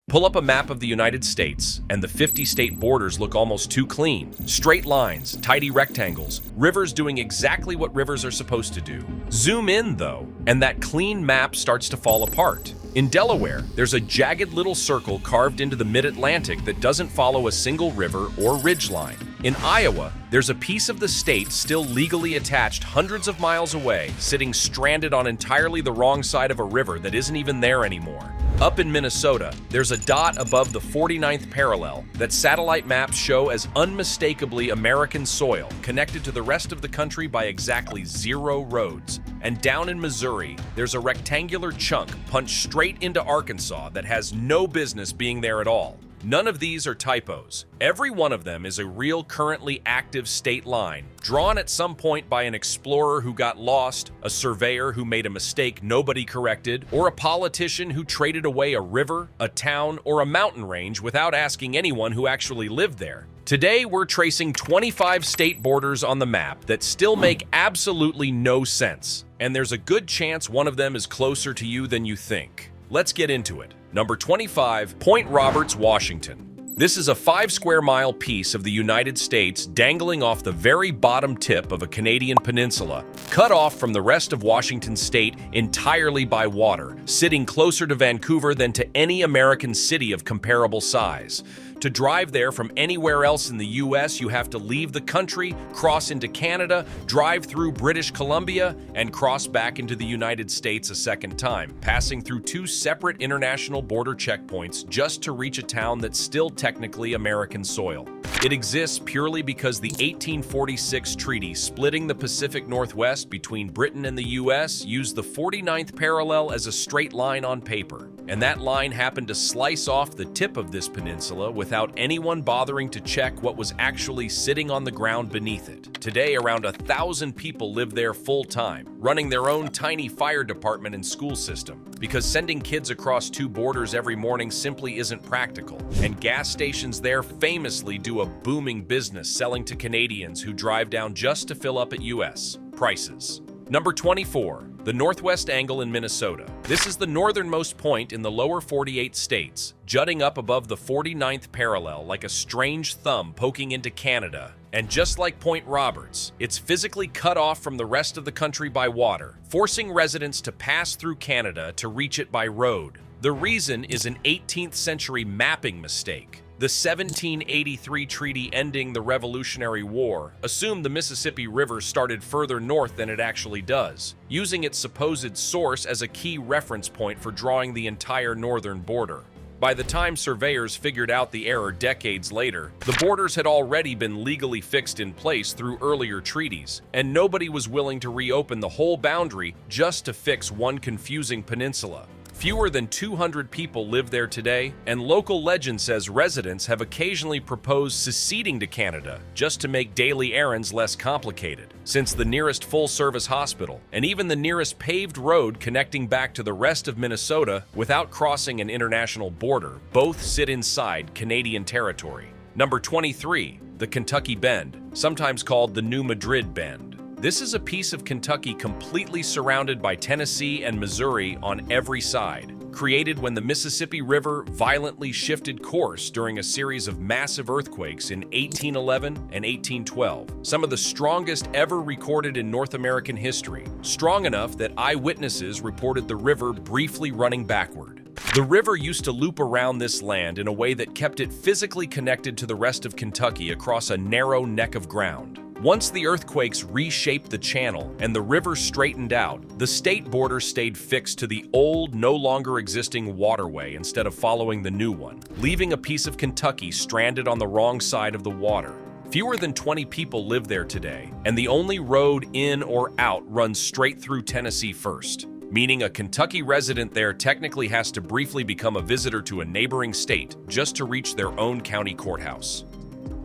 Pull up a map of the United States, and the 50-state borders look almost too clean. Straight lines, tidy rectangles, rivers doing exactly what rivers are supposed to do. Zoom in, though, and that clean map starts to fall apart. In Delaware, there's a jagged little circle carved into the mid-Atlantic that doesn't follow a single river or ridgeline. In Iowa, there's a piece of the state still legally attached hundreds of miles away, sitting stranded on entirely the wrong side of a river that isn't even there anymore. Up in Minnesota, there's a dot above the 49th parallel that satellite maps show as unmistakably American soil, connected to the rest of the country by exactly 0 roads. And down in Missouri, there's a rectangular chunk punched straight into Arkansas that has no business being there at all. None of these are typos. Every one of them is a real currently active state line, drawn at some point by an explorer who got lost, a surveyor who made a mistake nobody corrected, or a politician who traded away a river, a town, or a mountain range without asking anyone who actually lived there. Today, we're tracing 25 state borders on the map that still make absolutely no sense, and there's a good chance one of them is closer to you than you think. Let's get into it. Number 25, Point Roberts, Washington. This is a 5-square-mile piece of the United States dangling off the very bottom tip of a Canadian peninsula, cut off from the rest of Washington state entirely by water, sitting closer to Vancouver than to any American city of comparable size. To drive there from anywhere else in the US, you have to leave the country, cross into Canada, drive through British Columbia, and cross back into the United States a second time, passing through 2 separate international border checkpoints just to reach a town that's still technically American soil. It exists purely because the 1846 treaty splitting the Pacific Northwest between Britain and the US used the 49th parallel as a straight line on paper, and that line happened to slice off the tip of this peninsula without anyone bothering to check what was actually sitting on the ground beneath it. Today, around 1,000 people live there full-time, running their own tiny fire department and school system, because sending kids across 2 borders every morning simply isn't practical, and gas stations there famously do a booming business selling to Canadians who drive down just to fill up at US prices. Number 24, the Northwest Angle in Minnesota. This is the northernmost point in the lower 48 states, jutting up above the 49th parallel like a strange thumb poking into Canada. And just like Point Roberts, it's physically cut off from the rest of the country by water, forcing residents to pass through Canada to reach it by road. The reason is an 18th century mapping mistake. The 1783 treaty ending the Revolutionary War assumed the Mississippi River started further north than it actually does, using its supposed source as a key reference point for drawing the entire northern border. By the time surveyors figured out the error decades later, the borders had already been legally fixed in place through earlier treaties, and nobody was willing to reopen the whole boundary just to fix one confusing peninsula. Fewer than 200 people live there today, and local legend says residents have occasionally proposed seceding to Canada just to make daily errands less complicated, since the nearest full-service hospital and even the nearest paved road connecting back to the rest of Minnesota without crossing an international border both sit inside Canadian territory. Number 23, the Kentucky Bend, sometimes called the New Madrid Bend. This is a piece of Kentucky completely surrounded by Tennessee and Missouri on every side, created when the Mississippi River violently shifted course during a series of massive earthquakes in 1811 and 1812, some of the strongest ever recorded in North American history, strong enough that eyewitnesses reported the river briefly running backward. The river used to loop around this land in a way that kept it physically connected to the rest of Kentucky across a narrow neck of ground. Once the earthquakes reshaped the channel and the river straightened out, the state border stayed fixed to the old, no longer existing waterway instead of following the new one, leaving a piece of Kentucky stranded on the wrong side of the water. Fewer than 20 people live there today, and the only road in or out runs straight through Tennessee first, meaning a Kentucky resident there technically has to briefly become a visitor to a neighboring state just to reach their own county courthouse.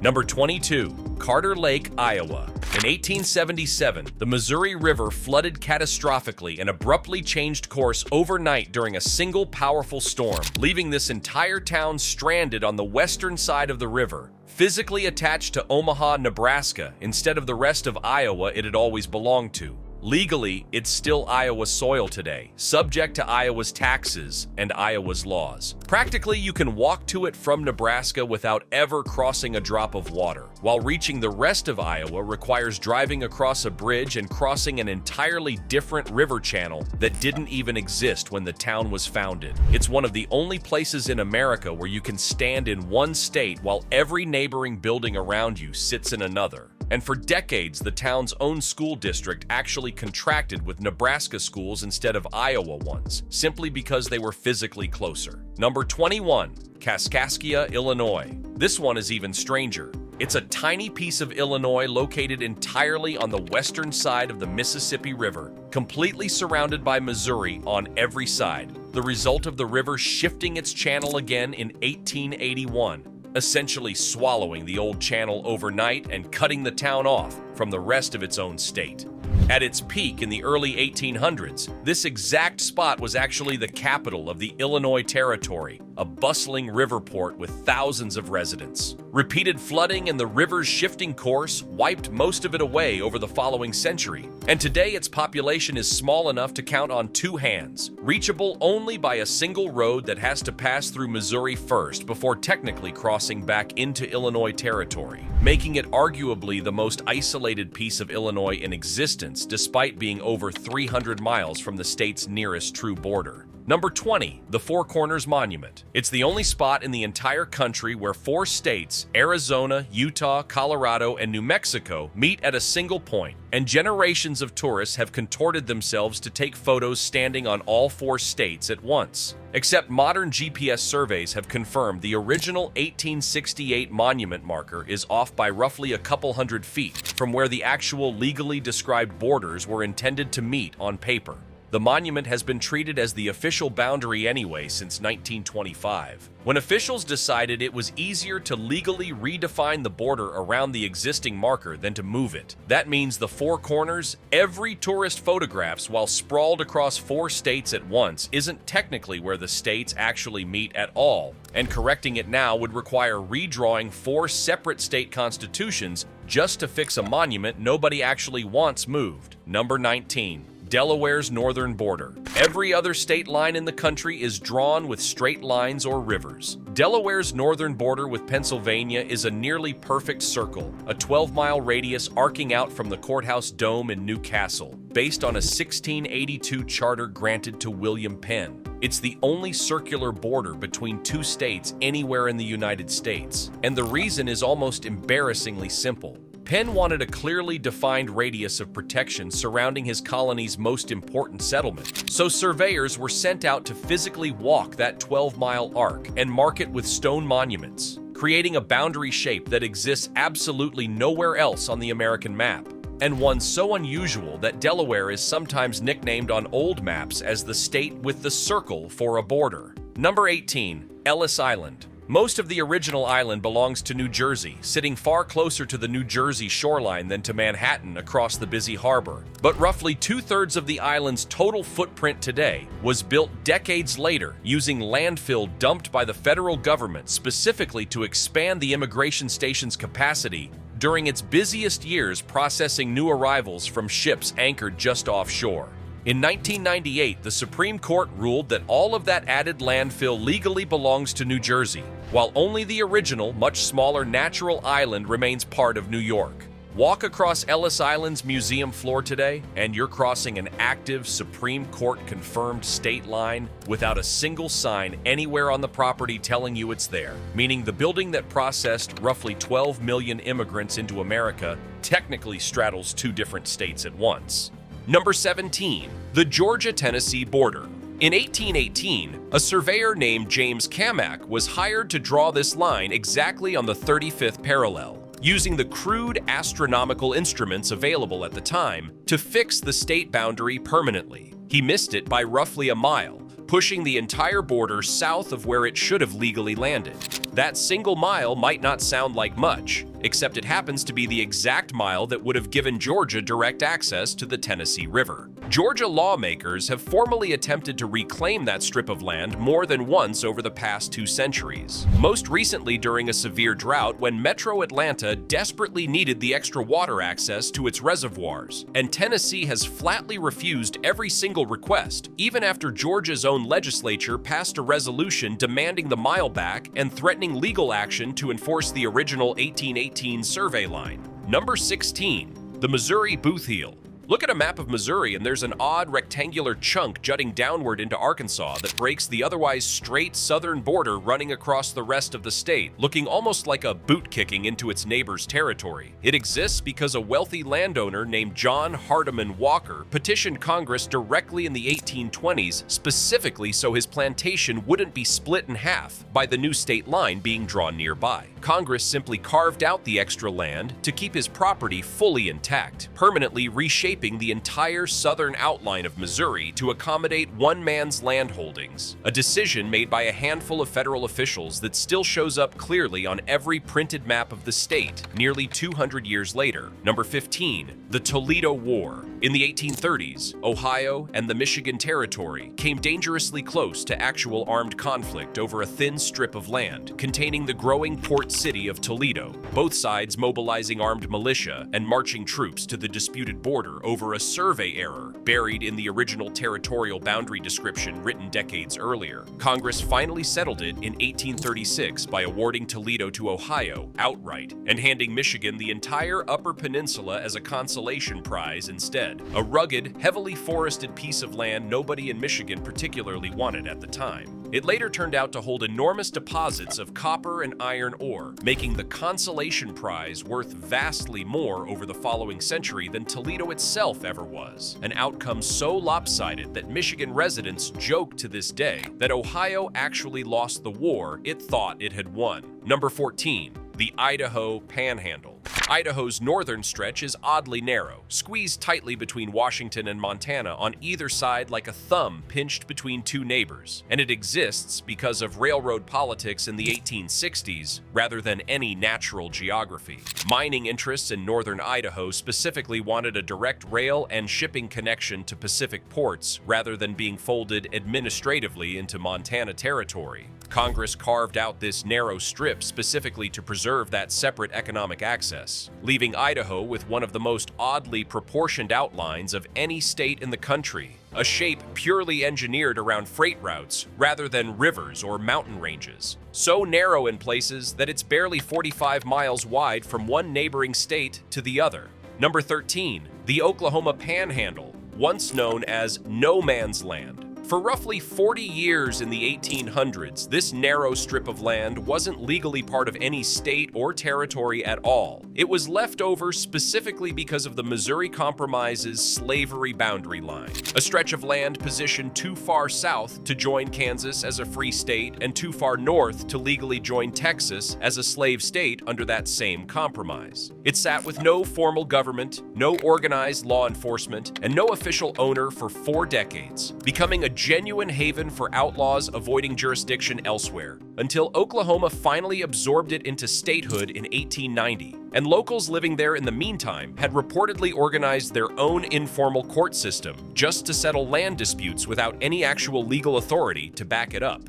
Number 22, Carter Lake, Iowa. In 1877, the Missouri River flooded catastrophically and abruptly changed course overnight during a single powerful storm, leaving this entire town stranded on the western side of the river, physically attached to Omaha, Nebraska, instead of the rest of Iowa it had always belonged to. Legally, it's still Iowa soil today, subject to Iowa's taxes and Iowa's laws. Practically, you can walk to it from Nebraska without ever crossing a drop of water, while reaching the rest of Iowa requires driving across a bridge and crossing an entirely different river channel that didn't even exist when the town was founded. It's one of the only places in America where you can stand in one state while every neighboring building around you sits in another. And for decades, the town's own school district actually contracted with Nebraska schools instead of Iowa ones, simply because they were physically closer. Number 21, Kaskaskia, Illinois. This one is even stranger. It's a tiny piece of Illinois located entirely on the western side of the Mississippi River, completely surrounded by Missouri on every side, the result of the river shifting its channel again in 1881. Essentially swallowing the old channel overnight and cutting the town off from the rest of its own state. At its peak in the early 1800s, this exact spot was actually the capital of the Illinois Territory, a bustling river port with thousands of residents. Repeated flooding and the river's shifting course wiped most of it away over the following century, and today its population is small enough to count on two hands, reachable only by a single road that has to pass through Missouri first before technically crossing back into Illinois territory, making it arguably the most isolated piece of Illinois in existence despite being over 300 miles from the state's nearest true border. Number 20, the Four Corners Monument. It's the only spot in the entire country where 4 states, Arizona, Utah, Colorado, and New Mexico, meet at a single point, and generations of tourists have contorted themselves to take photos standing on all 4 states at once. Except modern GPS surveys have confirmed the original 1868 monument marker is off by roughly a couple hundred feet from where the actual legally described borders were intended to meet on paper. The monument has been treated as the official boundary anyway since 1925. When officials decided it was easier to legally redefine the border around the existing marker than to move it. That means the Four Corners, every tourist photographs while sprawled across 4 states at once, isn't technically where the states actually meet at all, and correcting it now would require redrawing 4 separate state constitutions just to fix a monument nobody actually wants moved. Number 19. Delaware's northern border. Every other state line in the country is drawn with straight lines or rivers. Delaware's northern border with Pennsylvania is a nearly perfect circle, a 12-mile radius arcing out from the courthouse dome in New Castle, based on a 1682 charter granted to William Penn. It's the only circular border between 2 states anywhere in the United States, and the reason is almost embarrassingly simple. Penn wanted a clearly defined radius of protection surrounding his colony's most important settlement, so surveyors were sent out to physically walk that 12-mile arc and mark it with stone monuments, creating a boundary shape that exists absolutely nowhere else on the American map, and one so unusual that Delaware is sometimes nicknamed on old maps as the state with the circle for a border. Number 18, Ellis Island. Most of the original island belongs to New Jersey, sitting far closer to the New Jersey shoreline than to Manhattan across the busy harbor. But roughly 2/3 of the island's total footprint today was built decades later using landfill dumped by the federal government specifically to expand the immigration station's capacity during its busiest years, processing new arrivals from ships anchored just offshore. In 1998, the Supreme Court ruled that all of that added landfill legally belongs to New Jersey, while only the original, much smaller natural island remains part of New York. Walk across Ellis Island's museum floor today, and you're crossing an active Supreme Court-confirmed state line without a single sign anywhere on the property telling you it's there, meaning the building that processed roughly 12 million immigrants into America technically straddles 2 different states at once. Number 17, the Georgia-Tennessee border. In 1818, a surveyor named James Camac was hired to draw this line exactly on the 35th parallel, using the crude astronomical instruments available at the time to fix the state boundary permanently. He missed it by roughly a mile, pushing the entire border south of where it should have legally landed. That single mile might not sound like much, except it happens to be the exact mile that would have given Georgia direct access to the Tennessee River. Georgia lawmakers have formally attempted to reclaim that strip of land more than once over the past 2 centuries. Most recently during a severe drought when Metro Atlanta desperately needed the extra water access to its reservoirs, and Tennessee has flatly refused every single request, even after Georgia's own legislature passed a resolution demanding the mile back and threatening legal action to enforce the original 1818 survey line. Number 16. The Missouri Booth Heel. Look at a map of Missouri and there's an odd rectangular chunk jutting downward into Arkansas that breaks the otherwise straight southern border running across the rest of the state, looking almost like a boot kicking into its neighbor's territory. It exists because a wealthy landowner named John Hardiman Walker petitioned Congress directly in the 1820s specifically so his plantation wouldn't be split in half by the new state line being drawn nearby. Congress simply carved out the extra land to keep his property fully intact, permanently reshaping the entire southern outline of Missouri to accommodate one man's land holdings, a decision made by a handful of federal officials that still shows up clearly on every printed map of the state nearly 200 years later. Number 15. The Toledo War. In the 1830s, Ohio and the Michigan Territory came dangerously close to actual armed conflict over a thin strip of land containing the growing port city of Toledo, both sides mobilizing armed militia and marching troops to the disputed border over a survey error buried in the original territorial boundary description written decades earlier. Congress finally settled it in 1836 by awarding Toledo to Ohio outright and handing Michigan the entire Upper Peninsula as a consolation prize instead. A rugged, heavily forested piece of land nobody in Michigan particularly wanted at the time. It later turned out to hold enormous deposits of copper and iron ore, making the consolation prize worth vastly more over the following century than Toledo itself ever was, an outcome so lopsided that Michigan residents joke to this day that Ohio actually lost the war it thought it had won. Number 14. The Idaho Panhandle. Idaho's northern stretch is oddly narrow, squeezed tightly between Washington and Montana on either side like a thumb pinched between 2 neighbors, and it exists because of railroad politics in the 1860s rather than any natural geography. Mining interests in northern Idaho specifically wanted a direct rail and shipping connection to Pacific ports rather than being folded administratively into Montana territory. Congress carved out this narrow strip specifically to preserve that separate economic access, leaving Idaho with one of the most oddly proportioned outlines of any state in the country, a shape purely engineered around freight routes rather than rivers or mountain ranges, so narrow in places that it's barely 45 miles wide from one neighboring state to the other. Number 13. The Oklahoma Panhandle, once known as No Man's Land. For roughly 40 years in the 1800s, this narrow strip of land wasn't legally part of any state or territory at all. It was left over specifically because of the Missouri Compromise's slavery boundary line, a stretch of land positioned too far south to join Kansas as a free state and too far north to legally join Texas as a slave state under that same compromise. It sat with no formal government, no organized law enforcement, and no official owner for 4 decades, becoming a genuine haven for outlaws avoiding jurisdiction elsewhere, until Oklahoma finally absorbed it into statehood in 1890, and locals living there in the meantime had reportedly organized their own informal court system just to settle land disputes without any actual legal authority to back it up.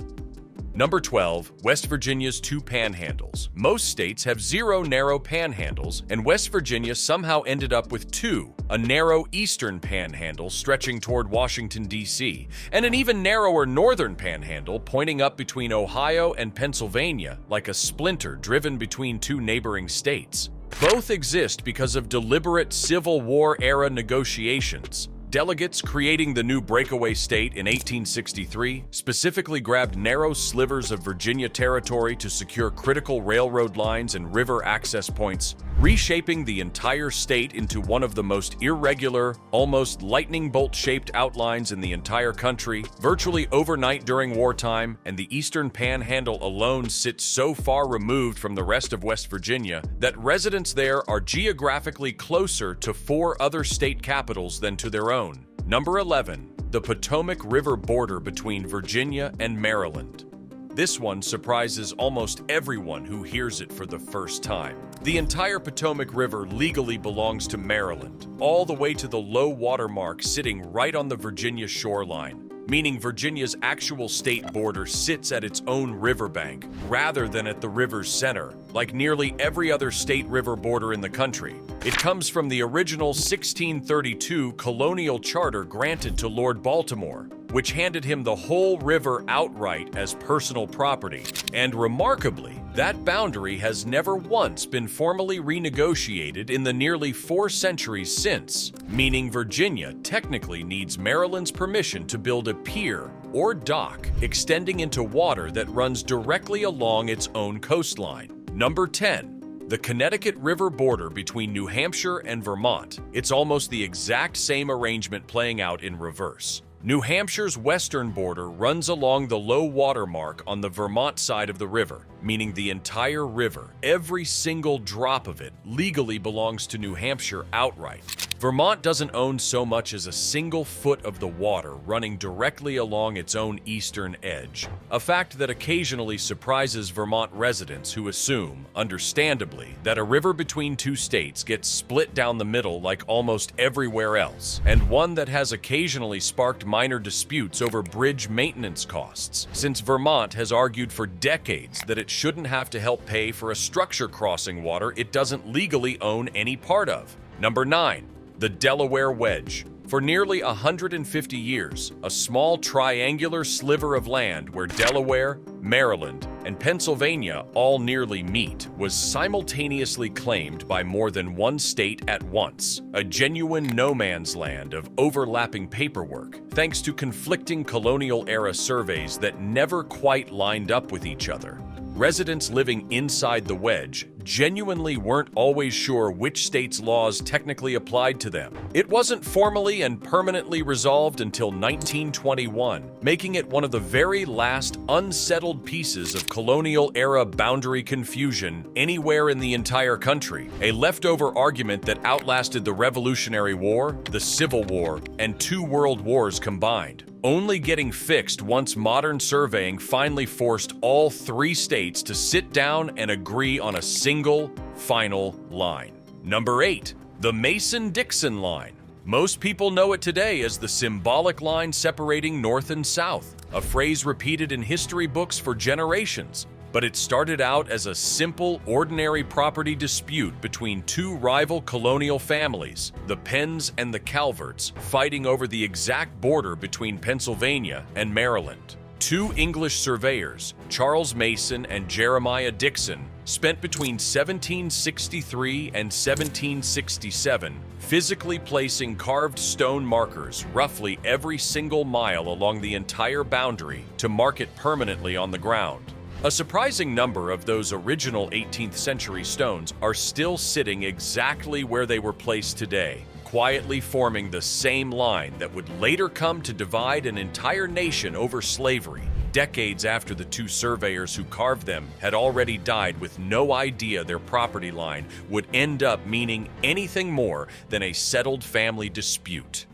Number 12. West Virginia's 2 panhandles. Most states have 0 narrow panhandles, and West Virginia somehow ended up with 2, a narrow eastern panhandle stretching toward Washington, D.C., and an even narrower northern panhandle pointing up between Ohio and Pennsylvania like a splinter driven between 2 neighboring states. Both exist because of deliberate Civil War-era negotiations. Delegates creating the new breakaway state in 1863 specifically grabbed narrow slivers of Virginia territory to secure critical railroad lines and river access points, reshaping the entire state into one of the most irregular, almost lightning bolt-shaped outlines in the entire country, virtually overnight during wartime, and the Eastern Panhandle alone sits so far removed from the rest of West Virginia that residents there are geographically closer to 4 other state capitals than to their own. Number 11. The Potomac River border between Virginia and Maryland. This one surprises almost everyone who hears it for the first time. The entire Potomac River legally belongs to Maryland, all the way to the low water mark sitting right on the Virginia shoreline, meaning Virginia's actual state border sits at its own riverbank rather than at the river's center, like nearly every other state river border in the country. It comes from the original 1632 colonial charter granted to Lord Baltimore, which handed him the whole river outright as personal property. And remarkably, that boundary has never once been formally renegotiated in the nearly 4 centuries since, meaning Virginia technically needs Maryland's permission to build a pier or dock extending into water that runs directly along its own coastline. Number 10. The Connecticut River border between New Hampshire and Vermont. It's almost the exact same arrangement playing out in reverse. New Hampshire's western border runs along the low water mark on the Vermont side of the river, meaning the entire river, every single drop of it, legally belongs to New Hampshire outright. Vermont doesn't own so much as a single foot of the water running directly along its own eastern edge, a fact that occasionally surprises Vermont residents who assume, understandably, that a river between two states gets split down the middle like almost everywhere else, and one that has occasionally sparked minor disputes over bridge maintenance costs, since Vermont has argued for decades that it shouldn't have to help pay for a structure crossing water it doesn't legally own any part of. Number 9. The Delaware Wedge. For nearly 150 years, a small triangular sliver of land where Delaware, Maryland, and Pennsylvania all nearly meet was simultaneously claimed by more than one state at once, a genuine no man's land of overlapping paperwork, thanks to conflicting colonial-era surveys that never quite lined up with each other. Residents living inside the wedge genuinely weren't always sure which state's laws technically applied to them. It wasn't formally and permanently resolved until 1921, making it one of the very last unsettled pieces of colonial-era boundary confusion anywhere in the entire country, a leftover argument that outlasted the Revolutionary War, the Civil War, and 2 world wars combined, only getting fixed once modern surveying finally forced all 3 states to sit down and agree on a single, final line. Number 8. The Mason-Dixon line. Most people know it today as the symbolic line separating North and South, a phrase repeated in history books for generations. But it started out as a simple, ordinary property dispute between 2 rival colonial families, the Penns and the Calverts, fighting over the exact border between Pennsylvania and Maryland. 2 English surveyors, Charles Mason and Jeremiah Dixon, spent between 1763 and 1767 physically placing carved stone markers roughly every single mile along the entire boundary to mark it permanently on the ground. A surprising number of those original 18th century stones are still sitting exactly where they were placed today, quietly forming the same line that would later come to divide an entire nation over slavery, decades after the 2 surveyors who carved them had already died with no idea their property line would end up meaning anything more than a settled family dispute.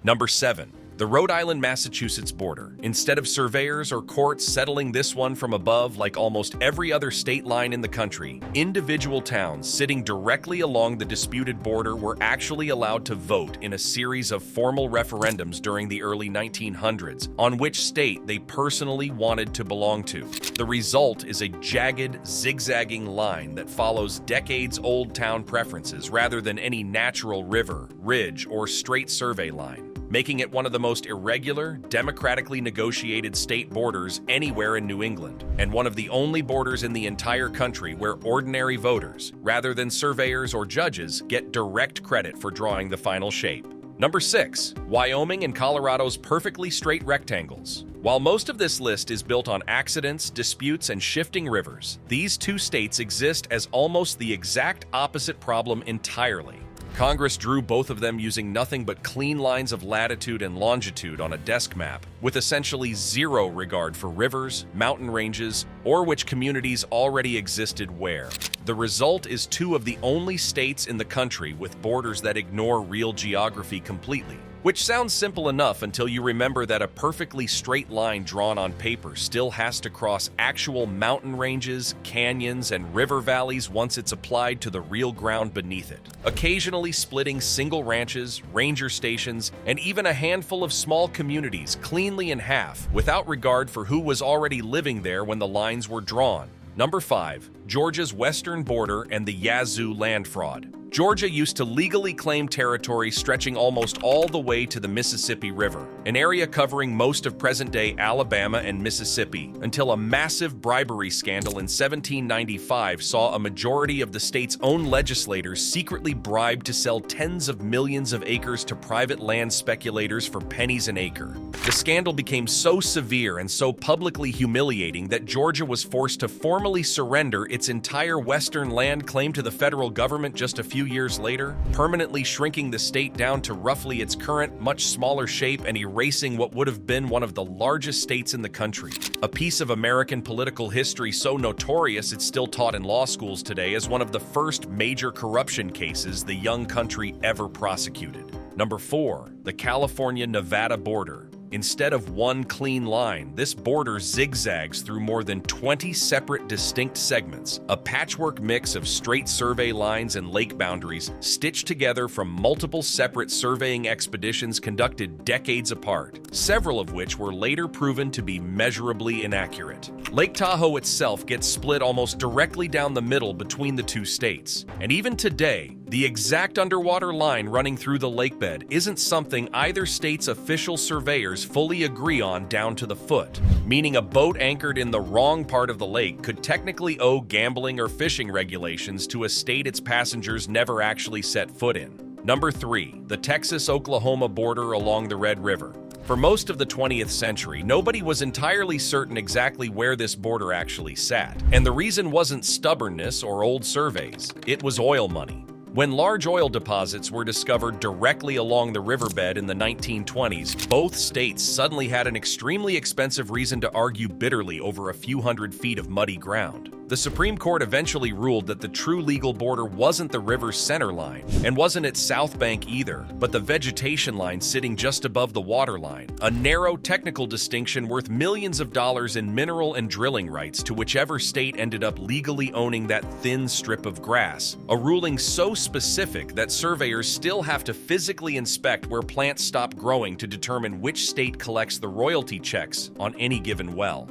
Number 7. The Rhode Island-Massachusetts border. Instead of surveyors or courts settling this one from above like almost every other state line in the country, individual towns sitting directly along the disputed border were actually allowed to vote in a series of formal referendums during the early 1900s on which state they personally wanted to belong to. The result is a jagged, zigzagging line that follows decades-old town preferences rather than any natural river, ridge, or straight survey line, making it one of the most irregular, democratically negotiated state borders anywhere in New England, and one of the only borders in the entire country where ordinary voters, rather than surveyors or judges, get direct credit for drawing the final shape. Number 6. Wyoming and Colorado's perfectly straight rectangles. While most of this list is built on accidents, disputes, and shifting rivers, these 2 states exist as almost the exact opposite problem entirely. Congress drew both of them using nothing but clean lines of latitude and longitude on a desk map, with essentially zero regard for rivers, mountain ranges, or which communities already existed where. The result is 2 of the only states in the country with borders that ignore real geography completely. Which sounds simple enough until you remember that a perfectly straight line drawn on paper still has to cross actual mountain ranges, canyons, and river valleys once it's applied to the real ground beneath it, occasionally splitting single ranches, ranger stations, and even a handful of small communities cleanly in half without regard for who was already living there when the lines were drawn. Number 5. Georgia's western border and the Yazoo land fraud. Georgia used to legally claim territory stretching almost all the way to the Mississippi River, an area covering most of present-day Alabama and Mississippi, until a massive bribery scandal in 1795 saw a majority of the state's own legislators secretly bribed to sell tens of millions of acres to private land speculators for pennies an acre. The scandal became so severe and so publicly humiliating that Georgia was forced to formally surrender its entire western land claim to the federal government just a few years later, permanently shrinking the state down to roughly its current, much smaller shape and erasing what would have been one of the largest states in the country. A piece of American political history so notorious it's still taught in law schools today as one of the first major corruption cases the young country ever prosecuted. Number 4. The California-Nevada border. Instead of one clean line, this border zigzags through more than 20 separate distinct segments, a patchwork mix of straight survey lines and lake boundaries stitched together from multiple separate surveying expeditions conducted decades apart, several of which were later proven to be measurably inaccurate. Lake Tahoe itself gets split almost directly down the middle between the two states, and even today, the exact underwater line running through the lakebed isn't something either state's official surveyors fully agree on down to the foot, meaning a boat anchored in the wrong part of the lake could technically owe gambling or fishing regulations to a state its passengers never actually set foot in. Number 3. The Texas-Oklahoma border along the Red River. For most of the 20th century, nobody was entirely certain exactly where this border actually sat, and the reason wasn't stubbornness or old surveys, it was oil money. When large oil deposits were discovered directly along the riverbed in the 1920s, both states suddenly had an extremely expensive reason to argue bitterly over a few hundred feet of muddy ground. The Supreme Court eventually ruled that the true legal border wasn't the river's center line, and wasn't its south bank either, but the vegetation line sitting just above the water line, a narrow technical distinction worth millions of dollars in mineral and drilling rights to whichever state ended up legally owning that thin strip of grass, a ruling so specific that surveyors still have to physically inspect where plants stop growing to determine which state collects the royalty checks on any given well.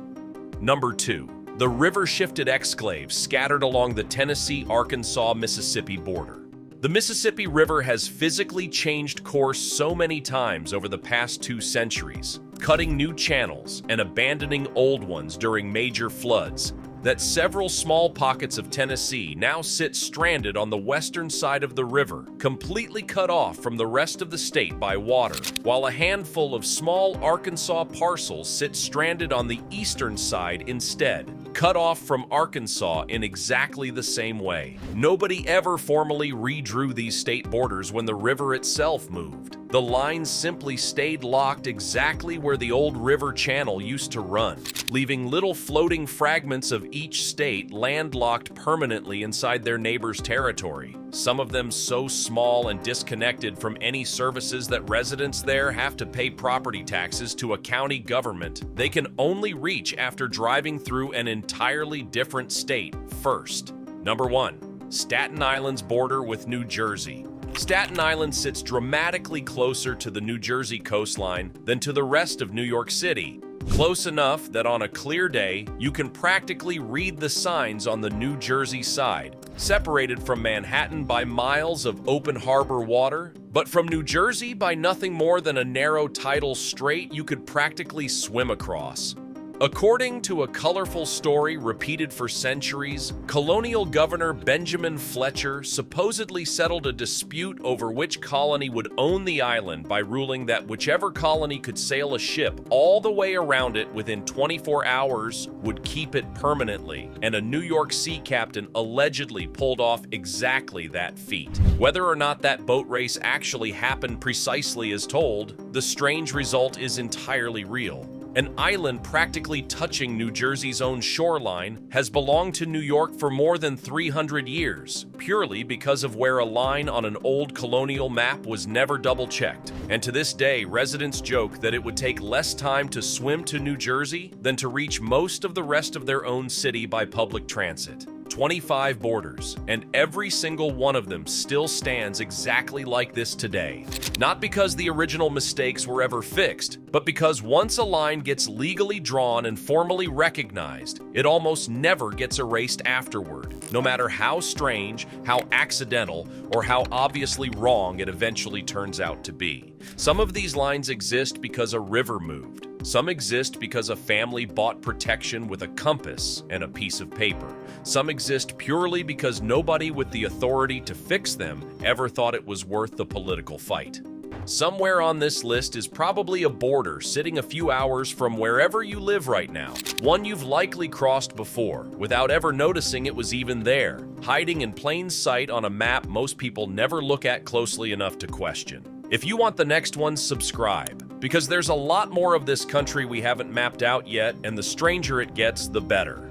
Number 2. The river-shifted exclaves scattered along the Tennessee-Arkansas-Mississippi border. The Mississippi River has physically changed course so many times over the past 2 centuries, cutting new channels and abandoning old ones during major floods, that several small pockets of Tennessee now sit stranded on the western side of the river, completely cut off from the rest of the state by water, while a handful of small Arkansas parcels sit stranded on the eastern side instead, cut off from Arkansas in exactly the same way. Nobody ever formally redrew these state borders when the river itself moved. The lines simply stayed locked exactly where the old river channel used to run, leaving little floating fragments of each state landlocked permanently inside their neighbor's territory, some of them so small and disconnected from any services that residents there have to pay property taxes to a county government they can only reach after driving through an entirely different state first. Number 1. Staten Island's border with New Jersey. Staten Island sits dramatically closer to the New Jersey coastline than to the rest of New York City, close enough that on a clear day, you can practically read the signs on the New Jersey side, separated from Manhattan by miles of open harbor water, but from New Jersey by nothing more than a narrow tidal strait you could practically swim across. According to a colorful story repeated for centuries, colonial governor Benjamin Fletcher supposedly settled a dispute over which colony would own the island by ruling that whichever colony could sail a ship all the way around it within 24 hours would keep it permanently, and a New York sea captain allegedly pulled off exactly that feat. Whether or not that boat race actually happened precisely as told, the strange result is entirely real. An island practically touching New Jersey's own shoreline has belonged to New York for more than 300 years, purely because of where a line on an old colonial map was never double-checked. And to this day, residents joke that it would take less time to swim to New Jersey than to reach most of the rest of their own city by public transit. 25 borders, and every single one of them still stands exactly like this today. Not because the original mistakes were ever fixed, but because once a line gets legally drawn and formally recognized, it almost never gets erased afterward, no matter how strange, how accidental, or how obviously wrong it eventually turns out to be. Some of these lines exist because a river moved. Some exist because a family bought protection with a compass and a piece of paper. Some exist purely because nobody with the authority to fix them ever thought it was worth the political fight. Somewhere on this list is probably a border sitting a few hours from wherever you live right now. One you've likely crossed before, without ever noticing it was even there, hiding in plain sight on a map most people never look at closely enough to question. If you want the next one, subscribe, because there's a lot more of this country we haven't mapped out yet, and the stranger it gets, the better.